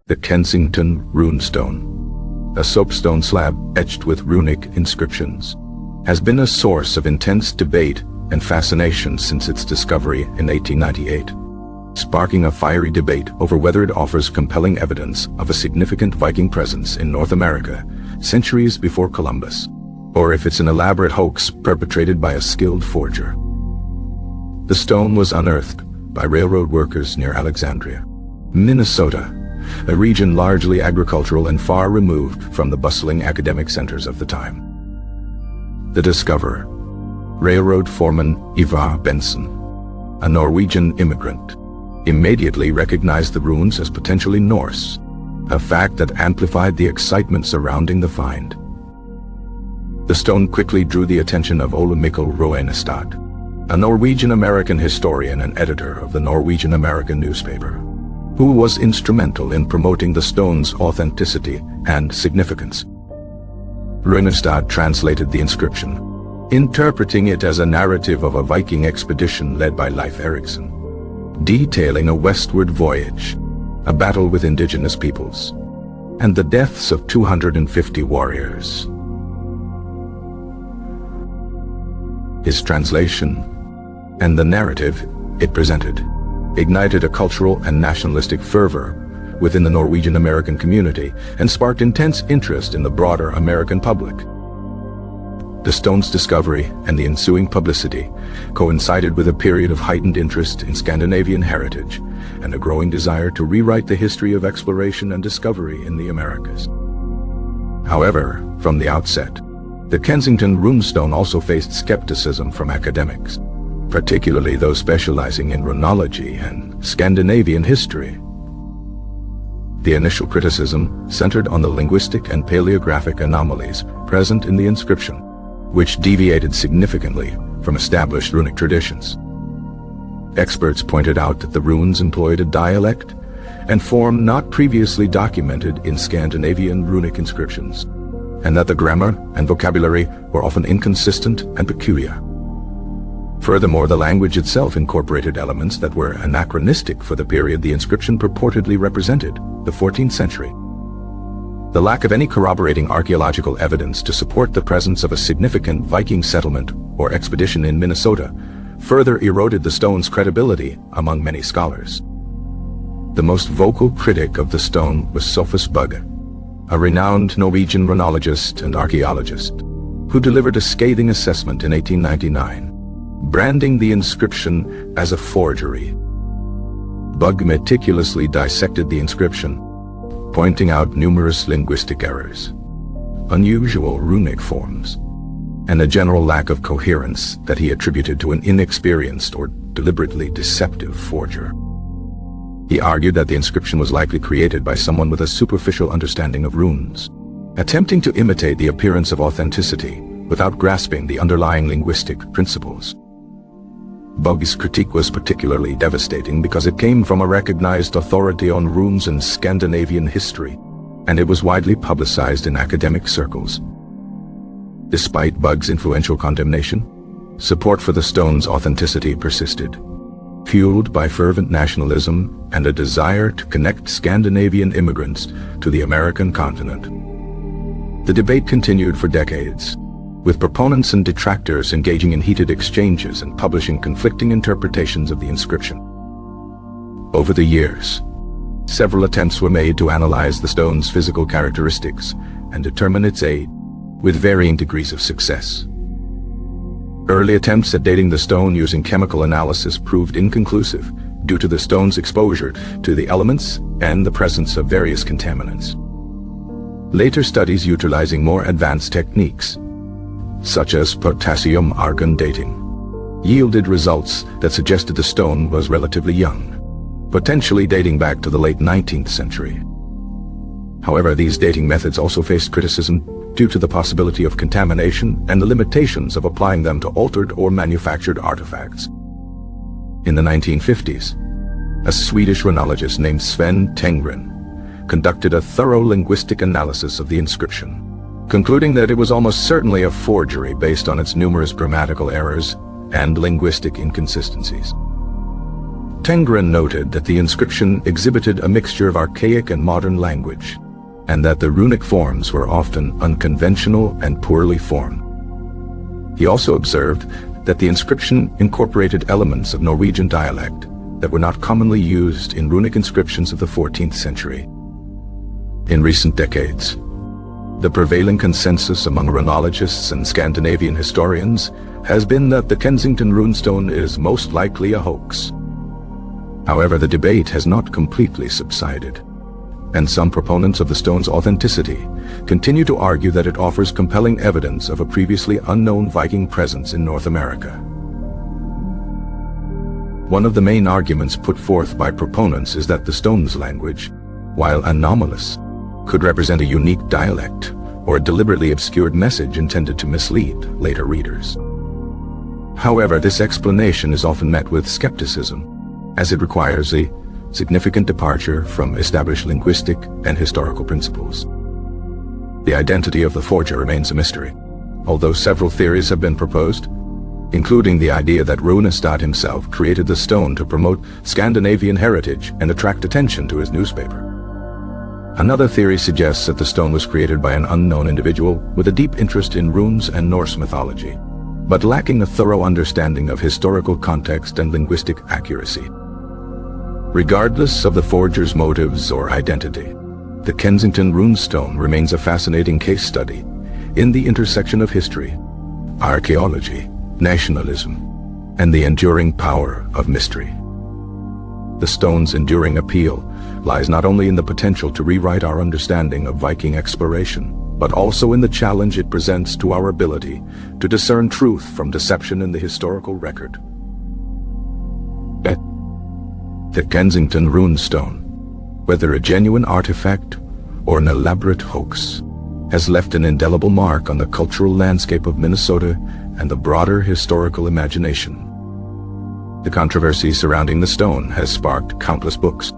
The Kensington Runestone, a soapstone slab etched with runic inscriptions, has been a source of intense debate and fascination since its discovery in 1898, sparking a fiery debate over whether it offers compelling evidence of a significant Viking presence in North America centuries before Columbus, or if it's an elaborate hoax perpetrated by a skilled forger. The stone was unearthed by railroad workers near Alexandria, Minnesota, a region largely agricultural and far removed from the bustling academic centers of the time. The discoverer, railroad foreman Ivar Benson, a Norwegian immigrant, immediately recognized the ruins as potentially Norse, a fact that amplified the excitement surrounding the find. The stone quickly drew the attention of Ole Mikkel Roenestad, a Norwegian-American historian and editor of the Norwegian-American newspaper, who was instrumental in promoting the stone's authenticity and significance. Roenestad translated the inscription, interpreting it as a narrative of a Viking expedition led by Leif Erikson, detailing a westward voyage, a battle with indigenous peoples, and the deaths of 250 warriors. His translation, and the narrative it presented, ignited a cultural and nationalistic fervor within the Norwegian-American community and sparked intense interest in the broader American public. The stone's discovery and the ensuing publicity coincided with a period of heightened interest in Scandinavian heritage and a growing desire to rewrite the history of exploration and discovery in the Americas. However, from the outset, the Kensington Runestone also faced skepticism from academics, particularly those specializing in runology and Scandinavian history. The initial criticism centered on the linguistic and paleographic anomalies present in the inscription, which deviated significantly from established runic traditions. Experts pointed out that the runes employed a dialect and form not previously documented in Scandinavian runic inscriptions, and that the grammar and vocabulary were often inconsistent and peculiar. Furthermore, the language itself incorporated elements that were anachronistic for the period the inscription purportedly represented, the 14th century. The lack of any corroborating archaeological evidence to support the presence of a significant Viking settlement or expedition in Minnesota further eroded the stone's credibility among many scholars. The most vocal critic of the stone was Sophus Bugge, a renowned Norwegian runologist and archaeologist, who delivered a scathing assessment in 1899, branding the inscription as a forgery. Bugge meticulously dissected the inscription, pointing out numerous linguistic errors, unusual runic forms, and a general lack of coherence that he attributed to an inexperienced or deliberately deceptive forger. He argued that the inscription was likely created by someone with a superficial understanding of runes, attempting to imitate the appearance of authenticity without grasping the underlying linguistic principles. Bugge's critique was particularly devastating because it came from a recognized authority on runes and Scandinavian history, and it was widely publicized in academic circles. Despite Bugge's influential condemnation, support for the stone's authenticity persisted, fueled by fervent nationalism and a desire to connect Scandinavian immigrants to the American continent. The debate continued for decades, with proponents and detractors engaging in heated exchanges and publishing conflicting interpretations of the inscription. Over the years, several attempts were made to analyze the stone's physical characteristics and determine its age, with varying degrees of success. Early attempts at dating the stone using chemical analysis proved inconclusive due to the stone's exposure to the elements and the presence of various contaminants. Later studies utilizing more advanced techniques, such as potassium-argon dating, yielded results that suggested the stone was relatively young, potentially dating back to the late 19th century. However, these dating methods also faced criticism due to the possibility of contamination and the limitations of applying them to altered or manufactured artifacts. In the 1950s, a Swedish runologist named Sven Tengren conducted a thorough linguistic analysis of the inscription, concluding that it was almost certainly a forgery based on its numerous grammatical errors and linguistic inconsistencies. Tengren noted that the inscription exhibited a mixture of archaic and modern language, and that the runic forms were often unconventional and poorly formed. He also observed that the inscription incorporated elements of Norwegian dialect that were not commonly used in runic inscriptions of the 14th century. In recent decades, the prevailing consensus among runologists and Scandinavian historians has been that the Kensington Runestone is most likely a hoax. However, the debate has not completely subsided, and some proponents of the stone's authenticity continue to argue that it offers compelling evidence of a previously unknown Viking presence in North America. One of the main arguments put forth by proponents is that the stone's language, while anomalous, could represent a unique dialect or a deliberately obscured message intended to mislead later readers. However, this explanation is often met with skepticism, as it requires a significant departure from established linguistic and historical principles. The identity of the forger remains a mystery, although several theories have been proposed, including the idea that Runestad himself created the stone to promote Scandinavian heritage and attract attention to his newspaper. Another theory suggests that the stone was created by an unknown individual with a deep interest in runes and Norse mythology, but lacking a thorough understanding of historical context and linguistic accuracy. Regardless of the forger's motives or identity, the Kensington Runestone remains a fascinating case study in the intersection of history, archaeology, nationalism, and the enduring power of mystery. The stone's enduring appeal lies not only in the potential to rewrite our understanding of Viking exploration, but also in the challenge it presents to our ability to discern truth from deception in the historical record. The Kensington Runestone, whether a genuine artifact or an elaborate hoax, has left an indelible mark on the cultural landscape of Minnesota and the broader historical imagination. The controversy surrounding the stone has sparked countless books,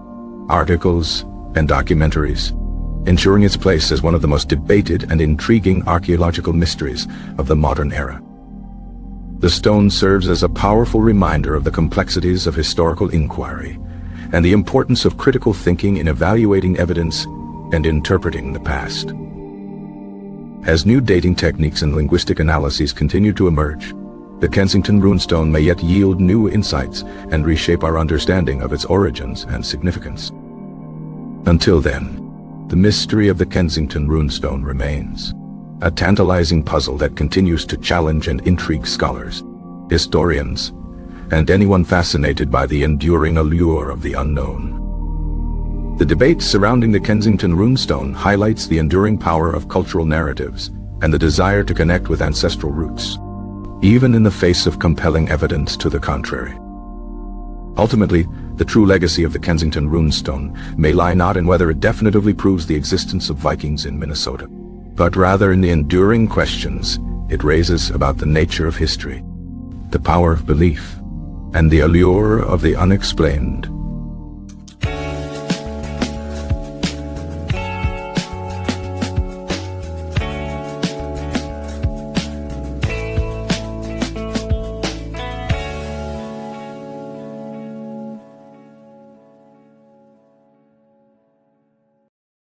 articles, and documentaries, ensuring its place as one of the most debated and intriguing archaeological mysteries of the modern era. The stone serves as a powerful reminder of the complexities of historical inquiry and the importance of critical thinking in evaluating evidence and interpreting the past. As new dating techniques and linguistic analyses continue to emerge, the Kensington Runestone may yet yield new insights and reshape our understanding of its origins and significance. Until then, the mystery of the Kensington Runestone remains, a tantalizing puzzle that continues to challenge and intrigue scholars, historians, and anyone fascinated by the enduring allure of the unknown. The debate surrounding the Kensington Runestone highlights the enduring power of cultural narratives and the desire to connect with ancestral roots, even in the face of compelling evidence to the contrary. Ultimately, the true legacy of the Kensington Runestone may lie not in whether it definitively proves the existence of Vikings in Minnesota, but rather in the enduring questions it raises about the nature of history, the power of belief, and the allure of the unexplained